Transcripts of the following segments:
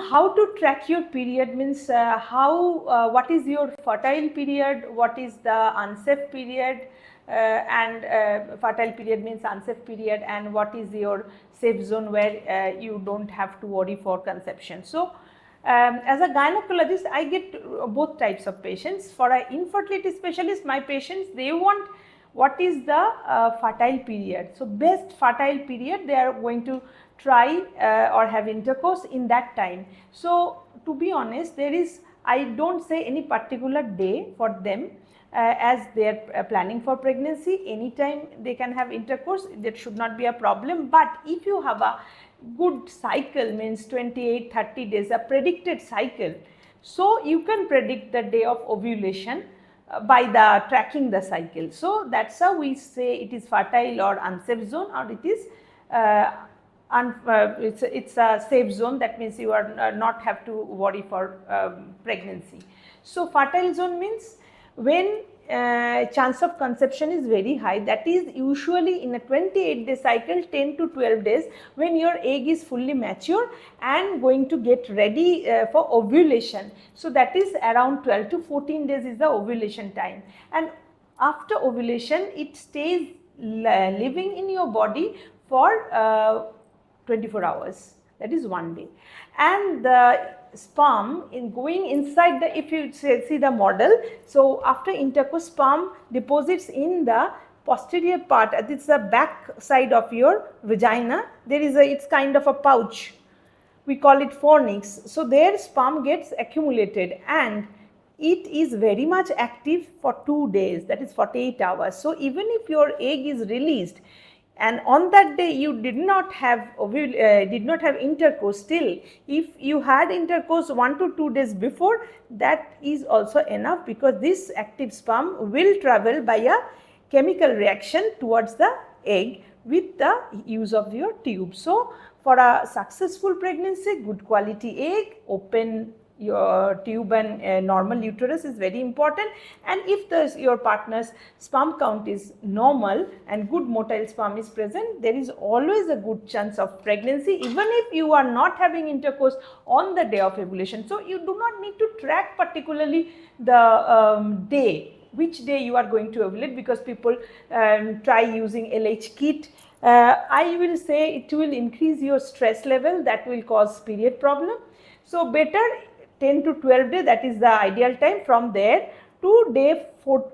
how to track your period means what is your fertile period, what is the unsafe period, and fertile period means unsafe period, and what is your safe zone where you don't have to worry for conception. So as a gynecologist, I get both types of patients. For an infertility specialist, my patients, they want what is the fertile period. So best fertile period, they are going to try or have intercourse in that time. So to be honest, I don't say any particular day for them. As they are planning for pregnancy, anytime they can have intercourse, that should not be a problem. But if you have a good cycle, means 28-30 days, a predicted cycle, so you can predict the day of ovulation by the tracking the cycle. So that's how we say it is fertile or unsafe zone, or it is it's a safe zone. That means you are not have to worry for pregnancy. So fertile zone means when chance of conception is very high, that is usually in a 28-day cycle, 10 to 12 days, when your egg is fully mature and going to get ready for ovulation. So that is around 12 to 14 days is the ovulation time, and after ovulation it stays living in your body for 24 hours, that is 1 day, and the sperm in going inside the, if you see the model, so after intercourse, sperm deposits in the posterior part, it's the back side of your vagina. There is it's kind of a pouch, we call it fornix. So there sperm gets accumulated and it is very much active for 2 days, that is 48 hours. So even if your egg is released and on that day you did not have intercourse, still if you had intercourse 1 to 2 days before, that is also enough, because this active sperm will travel by a chemical reaction towards the egg with the use of your tube. So for a successful pregnancy, good quality egg, open your tube and normal uterus is very important. And if your partner's sperm count is normal and good motile sperm is present, there is always a good chance of pregnancy, even if you are not having intercourse on the day of ovulation. So you do not need to track particularly the day, which day you are going to ovulate, because people try using LH kit. I will say it will increase your stress level, that will cause period problem. So better 10 to 12 days, that is the ideal time. From there to day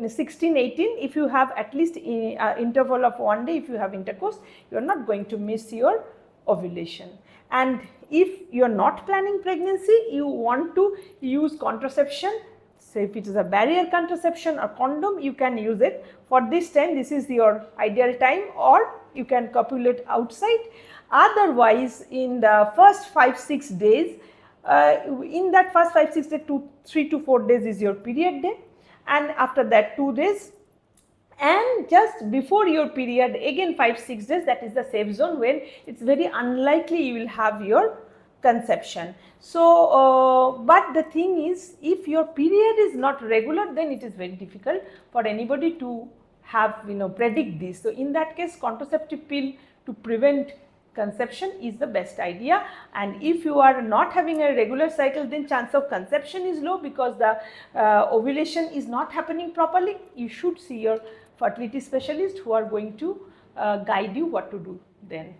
16, 18, if you have at least interval of 1 day, if you have intercourse, you are not going to miss your ovulation. And if you are not planning pregnancy, you want to use contraception, so if it is a barrier contraception or condom, you can use it. For this time, this is your ideal time, or you can copulate outside. Otherwise, in the first 5-6 days, in that first 5-6 days, 3 to 4 days is your period day, and after that 2 days, and just before your period again 5-6 days, that is the safe zone when it's very unlikely you will have your conception. So but the thing is, if your period is not regular, then it is very difficult for anybody to have predict this. So in that case, contraceptive pill to prevent conception is the best idea. And if you are not having a regular cycle, then chance of conception is low, because the ovulation is not happening properly. You should see your fertility specialist, who are going to guide you what to do then.